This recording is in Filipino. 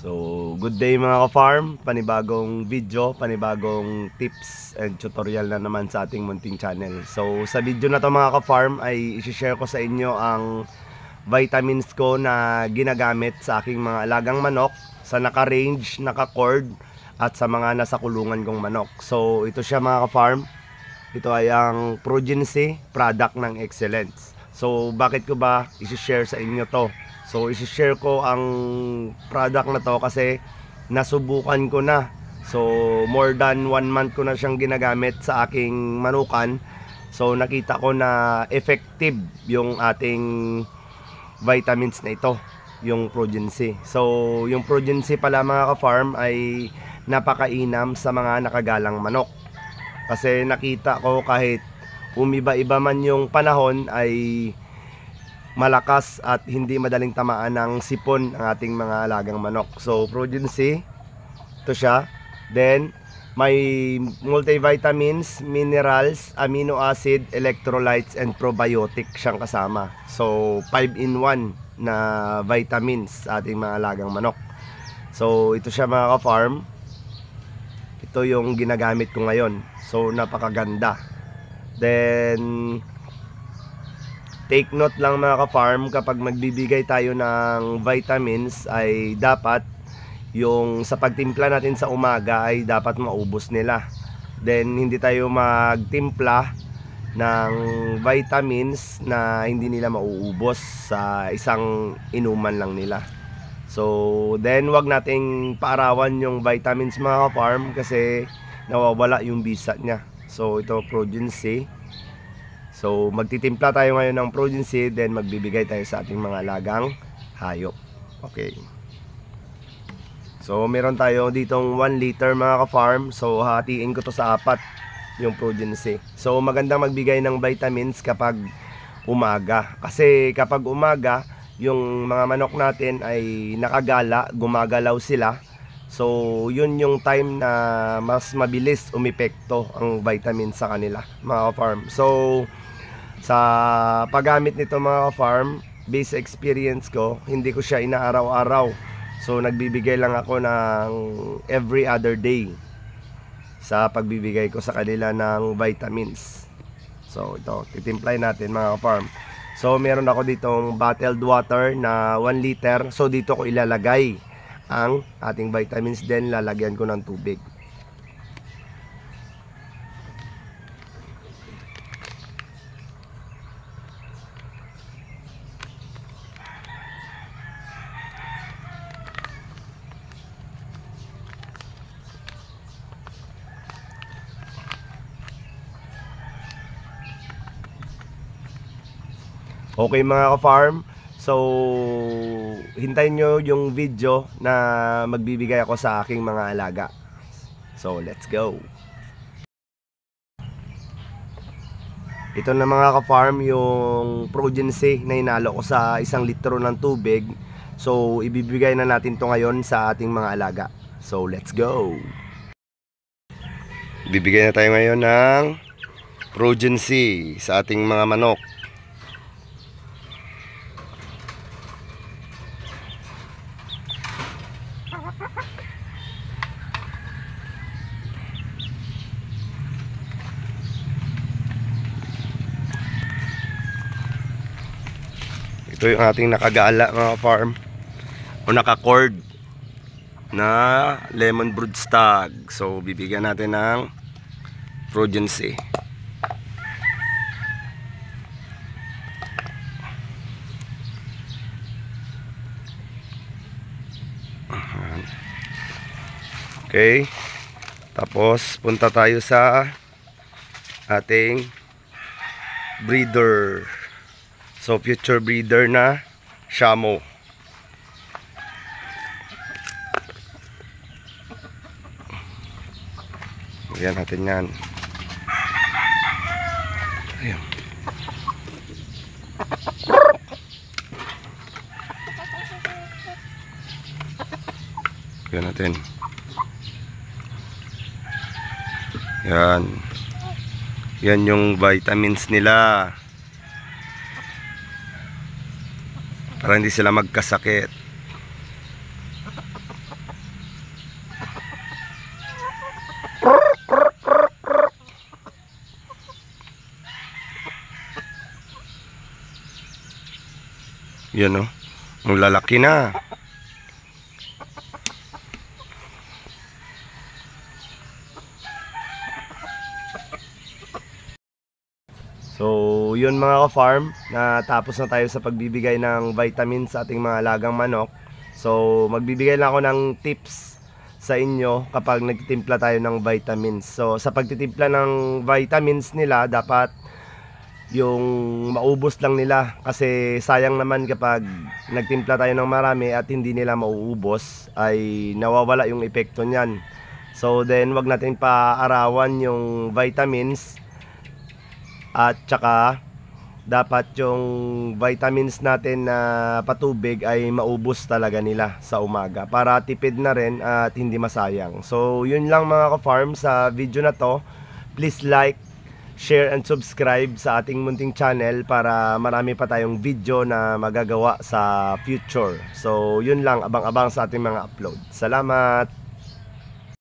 So, good day mga ka-farm, panibagong video, panibagong tips and tutorial na naman sa ating munting channel. So, sa video na to mga ka-farm ay i-share ko sa inyo ang vitamins ko na ginagamit sa aking mga alagang manok, sa naka-range, naka-cord at sa mga nasa kulungan kong manok. So, ito siya mga ka-farm. Ito ay ang Progency product ng Excellence. So, bakit ko ba i-share sa inyo to? So, isi-share ko ang product na to kasi nasubukan ko na. So, more than 1 month ko na siyang ginagamit sa aking manukan. So, nakita ko na effective yung ating vitamins na ito, yung Progency. So, yung Progency pala mga ka-farm ay napakainam sa mga nakagalang manok. Kasi nakita ko kahit umiba-iba man yung panahon ay malakas at hindi madaling tamaan ng sipon ang ating mga alagang manok. So, Progency, ito siya. Then, may multivitamins, minerals, amino acid, electrolytes, and probiotic siyang kasama. So, 5-in-1 na vitamins sa ating mga alagang manok. So, ito siya mga ka-farm. Ito yung ginagamit ko ngayon. So, napakaganda. Then, take note lang mga ka-farm, kapag magbibigay tayo ng vitamins ay dapat yung sa pagtimpla natin sa umaga ay dapat maubos nila. Then hindi tayo magtimpla ng vitamins na hindi nila mauubos sa isang inuman lang nila. So then wag nating paarawan yung vitamins mga ka-farm kasi nawawala yung bisa niya. So ito Progency. So, magtitimpla tayo ngayon ng Progency, then magbibigay tayo sa ating mga alagang hayop. Okay. So, meron tayo ditong 1 liter mga ka-farm. So, hatiin ko to sa 4 yung Progency. So, magandang magbigay ng vitamins kapag umaga. Kasi kapag umaga, yung mga manok natin ay nakagala, gumagalaw sila. So, yun yung time na mas mabilis umepekto ang vitamins sa kanila, mga ka-farm. So, sa paggamit nito mga ka-farm, based sa experience ko, hindi ko siya inaaraw-araw. So nagbibigay lang ako ng every other day sa pagbibigay ko sa kanila ng vitamins. So ito, titimplay natin mga ka-farm. So meron ako ditong bottled water na 1 liter. So dito ko ilalagay ang ating vitamins, then lalagyan ko ng tubig. Okay mga ka-farm, so hintayin nyo yung video na magbibigay ako sa aking mga alaga. So let's go. Ito na mga ka-farm yung Progency na inalo ko sa 1 litro ng tubig. So ibibigay na natin to ngayon sa ating mga alaga. So let's go. Ibibigay na tayo ngayon ng Progency sa ating mga manok. Ito yung ating nakagala mga farm o naka-cord na lemon broodstag. So bibigyan natin ng Progency. Okay. Tapos punta tayo sa ating breeder. So future breeder na Shamo. Ayan natin yan. Ayan. Ayan natin. Yan. Yan yung vitamins nila. para hindi sila magkasakit. Yun oh. Ang lalaki na. So, yun mga ka-farm, natapos na tayo sa pagbibigay ng vitamins sa ating mga alagang manok. So, magbibigay lang ako ng tips sa inyo kapag nagtitimpla tayo ng vitamins. So, sa pagtitimpla ng vitamins nila, dapat yung maubos lang nila. Kasi sayang naman kapag nagtimpla tayo ng marami at hindi nila mauubos, ay nawawala yung epekto niyan. So, then wag natin paarawan yung vitamins. At saka dapat yung vitamins natin na patubig ay maubos talaga nila sa umaga para tipid na rin at hindi masayang. So yun lang mga ka-farm sa video na to. Please like, share and subscribe sa ating munting channel para marami pa tayong video na magagawa sa future. So yun lang, abang-abang sa ating mga upload. Salamat!